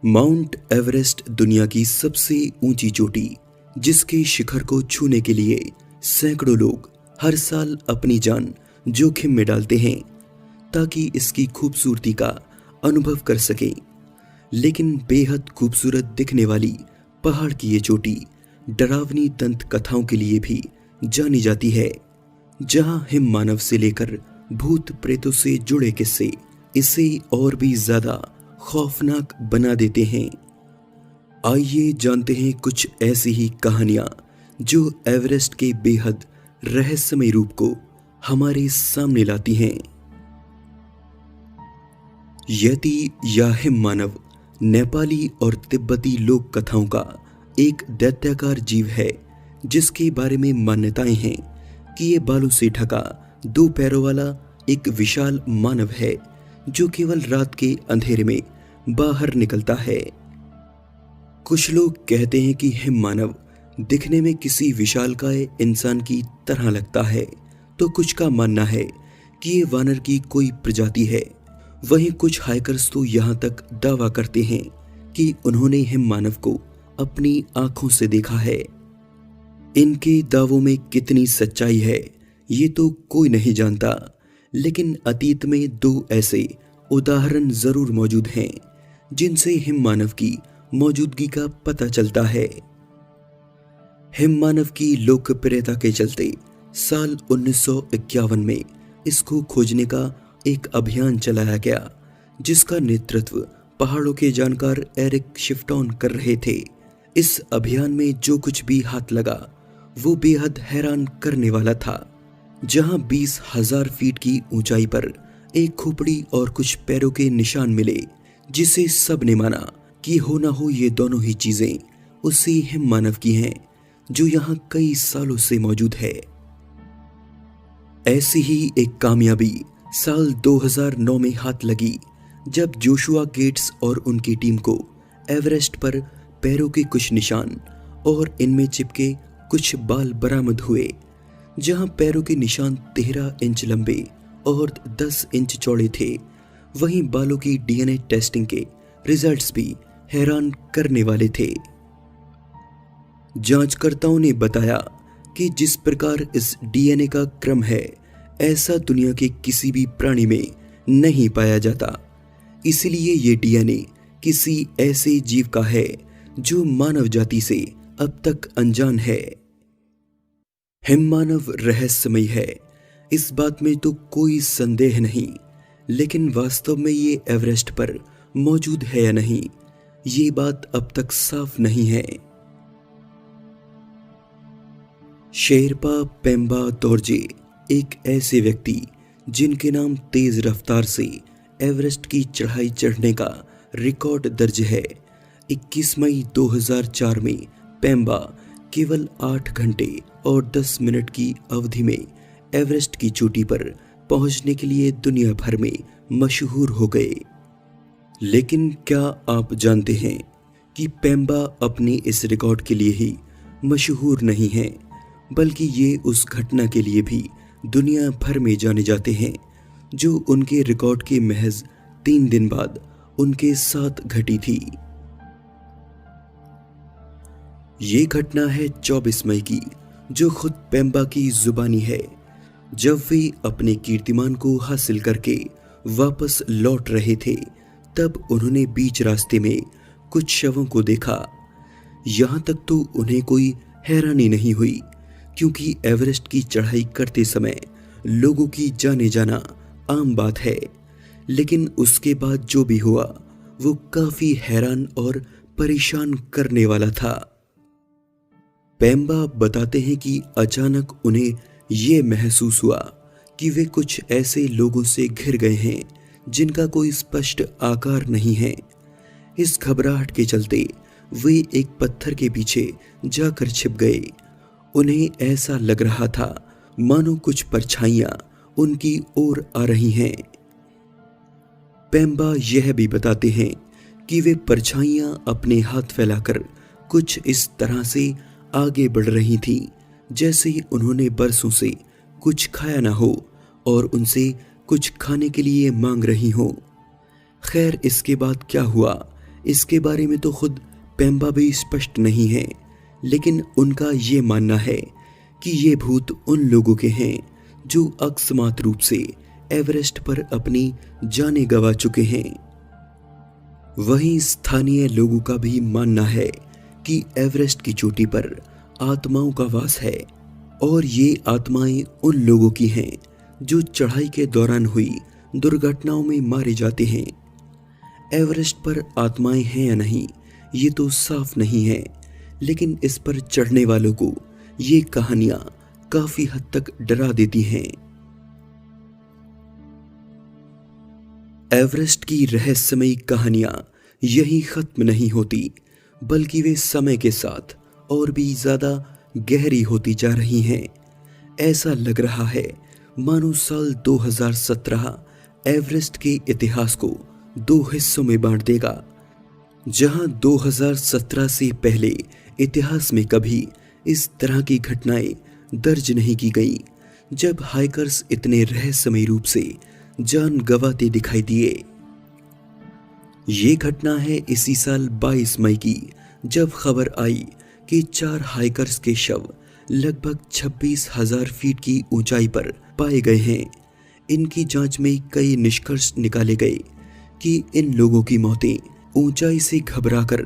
Mount Everest दुनिया की सबसे ऊंची चोटी, जिसके शिखर को छूने के लिए सैकड़ों लोग हर साल अपनी जान जोखिम में डालते हैं ताकि इसकी खूबसूरती का अनुभव कर सकें। लेकिन बेहद खूबसूरत दिखने वाली पहाड़ की ये चोटी डरावनी दंत कथाओं के लिए भी जानी जाती है, जहां हिम मानव से लेकर भूत प्रेतों से जुड़े किस्से इसे और भी ज्यादा खौफनाक बना देते हैं। आइए जानते हैं कुछ ऐसी ही कहानियां जो एवरेस्ट के बेहद रहस्यमय रूप को हमारे सामने लाती हैं। यति या हिम मानव नेपाली और तिब्बती लोक कथाओं का एक दैत्याकार जीव है, जिसके बारे में मान्यताएं हैं कि ये बालों से ढका 2 पैरों वाला एक विशाल मानव है जो केवल रात के अंधेरे में बाहर निकलता है। कुछ लोग कहते हैं कि हिम मानव दिखने में किसी विशालकाय इंसान की तरह लगता है, तो कुछ का मानना है कि ये वानर की कोई प्रजाति है। वहीं कुछ हाइकर्स तो यहाँ तक दावा करते हैं कि उन्होंने हिम मानव को अपनी आंखों से देखा है। इनके दावों में कितनी सच्चाई है ये तो कोई नहीं जानता, लेकिन अतीत में 2 ऐसे उदाहरण जरूर मौजूद हैं जिनसे हिम मानव की मौजूदगी का पता चलता है। हिम मानव की लोकप्रियता के चलते साल 1951 में इसको खोजने का एक अभियान चलाया गया, जिसका नेतृत्व पहाड़ों के जानकार एरिक शिफ्टॉन कर रहे थे। इस अभियान में जो कुछ भी हाथ लगा वो बेहद हैरान करने वाला था। जहां 20,000 फीट की ऊंचाई पर एक खोपड़ी और कुछ पैरों के निशान मिले, जिसे सब ने माना कि हो ना हो ये दोनों ही चीजें उसी हिम मानव की हैं जो यहाँ कई सालों से मौजूद है। ऐसी ही एक कामयाबी साल 2009 में हाथ लगी, जब जोशुआ गेट्स और उनकी टीम को एवरेस्ट पर पैरों के कुछ निशान और इनमें चिपके कुछ बाल बरामद हुए। जहां पैरों के निशान 13 इंच लंबे और 10 इंच चौड़े थे, वहीं बालों की डीएनए टेस्टिंग के रिजल्ट्स भी हैरान करने वाले थे। जांचकर्ताओं ने बताया कि जिस प्रकार इस डीएनए का क्रम है, ऐसा दुनिया के किसी भी प्राणी में नहीं पाया जाता। इसलिए ये डीएनए किसी ऐसे जीव का है जो मानव जाति से अब तक अनजान है। हिम मानव रहस्यमय है, इस बात में तो कोई संदेह नहीं, लेकिन वास्तव में ये एवरेस्ट पर मौजूद है या नहीं, ये बात अब तक साफ नहीं है। शेरपा पेम्बा दोरजे एक ऐसे व्यक्ति जिनके नाम तेज रफ्तार से एवरेस्ट की चढ़ाई चढ़ने का रिकॉर्ड दर्ज है। 21 मई 2004 में पेम्बा केवल 8 घंटे और 10 मिनट की अवधि में एवरेस्ट की चोटी पर पहुंचने के लिए दुनिया भर में मशहूर हो गए। लेकिन क्या आप जानते हैं कि पेम्बा अपने इस रिकॉर्ड के लिए ही मशहूर नहीं हैं, बल्कि ये उस घटना के लिए भी दुनिया भर में जाने जाते हैं जो उनके रिकॉर्ड के महज 3 दिन बाद उनके साथ घटी थी। ये घटना है 24 मई की, जो खुद पेम्बा की जुबानी है। जब वे अपने कीर्तिमान को हासिल करके वापस लौट रहे थे, तब उन्होंने बीच रास्ते में कुछ शवों को देखा। यहाँ तक तो उन्हें कोई हैरानी नहीं हुई, क्योंकि एवरेस्ट की चढ़ाई करते समय लोगों की जाने जाना आम बात है। लेकिन उसके बाद जो भी हुआ वो काफी हैरान और परेशान करने वाला था। पेम्बा बताते हैं कि अचानक उन्हें ये महसूस हुआ कि वे कुछ ऐसे लोगों से घिर गए हैं जिनका कोई स्पष्ट आकार नहीं है। इस घबराहट के चलते वे एक पत्थर के पीछे जाकर छिप गए। उन्हें ऐसा लग रहा था मानो कुछ परछाइयां उनकी ओर आ रही हैं। पेम्बा यह भी बताते हैं कि वे परछाइयां अपने हाथ फैलाकर कुछ इस तरह से आगे बढ़ रही थीं, जैसे उन्होंने बरसों से कुछ खाया ना हो और उनसे कुछ खाने के लिए मांग रही हो। खैर, इसके बाद क्या हुआ इसके बारे में तो खुद पेम्बा भी स्पष्ट नहीं है, लेकिन उनका ये मानना है कि ये भूत उन लोगों के हैं जो अकस्मात रूप से एवरेस्ट पर अपनी जानें गंवा चुके हैं। वहीं स्थानीय लोगों का भी मानना है कि एवरेस्ट की चोटी पर आत्माओं का वास है और ये आत्माएं उन लोगों की हैं जो चढ़ाई के दौरान हुई दुर्घटनाओं में मारे जाते हैं। एवरेस्ट पर आत्माएं हैं या नहीं ये तो साफ नहीं है, लेकिन इस पर चढ़ने वालों को ये कहानियां काफी हद तक डरा देती हैं। एवरेस्ट की रहस्यमयी कहानियां यही खत्म नहीं होती, बल्कि वे समय के साथ और भी ज्यादा गहरी होती जा रही हैं। ऐसा लग रहा है मानो साल 2017 एवरेस्ट के इतिहास को 2 हिस्सों में बांट देगा। जहां 2017 से पहले इतिहास में कभी इस तरह की घटनाएं दर्ज नहीं की गई, जब हाइकर्स इतने रहस्यमय रूप से जान गंवाते दिखाई दिए। ये घटना है इसी साल 22 मई की, जब खबर आई कि 4 हाइकर्स के शव लगभग 26,000 फीट की ऊंचाई पर पाए गए हैं। इनकी जांच में कई निष्कर्ष निकाले गए कि इन लोगों की मौतें ऊंचाई से घबराकर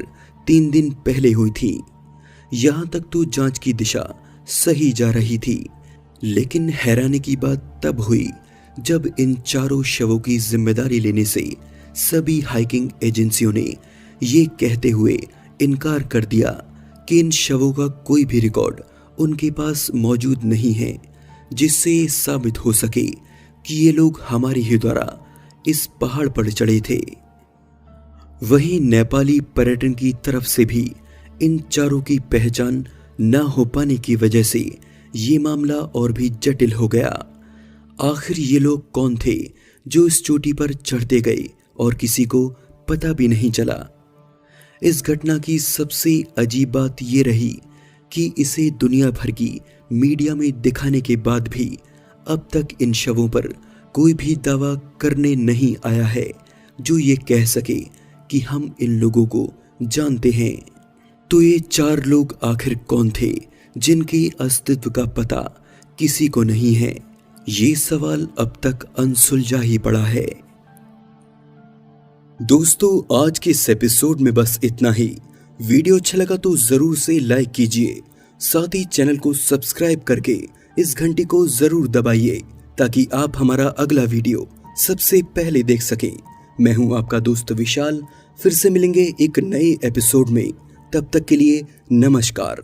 3 दिन पहले हुई थी। यहां तक तो जांच की दिशा सही जा रही थी, लेकिन हैरानी की बात तब हुई जब इन चारों शवों की जिम्मेदारी लेने से सभी हाइकिंग एजेंसियों ने ये कहते हुए इनकार कर दिया कि इन शवों का कोई भी रिकॉर्ड उनके पास मौजूद नहीं है, जिससे ये साबित हो सके कि ये लोग हमारे ही द्वारा इस पहाड़ पर चढ़े थे। वहीं नेपाली पर्यटन की तरफ से भी इन चारों की पहचान न हो पाने की वजह से ये मामला और भी जटिल हो गया। आखिर ये लोग कौन थे जो इस चोटी पर चढ़ते गए और किसी को पता भी नहीं चला। इस घटना की सबसे अजीब बात ये रही कि इसे दुनिया भर की मीडिया में दिखाने के बाद भी अब तक इन शवों पर कोई भी दावा करने नहीं आया है जो ये कह सके कि हम इन लोगों को जानते हैं। तो ये 4 लोग आखिर कौन थे जिनके अस्तित्व का पता किसी को नहीं है? ये सवाल अब तक अनसुलझा ही पड़ा है। दोस्तों, आज के इस एपिसोड में बस इतना ही। वीडियो अच्छा लगा तो जरूर से लाइक कीजिए, साथ ही चैनल को सब्सक्राइब करके इस घंटी को जरूर दबाइए ताकि आप हमारा अगला वीडियो सबसे पहले देख सकें। मैं हूं आपका दोस्त विशाल, फिर से मिलेंगे एक नए एपिसोड में। तब तक के लिए नमस्कार।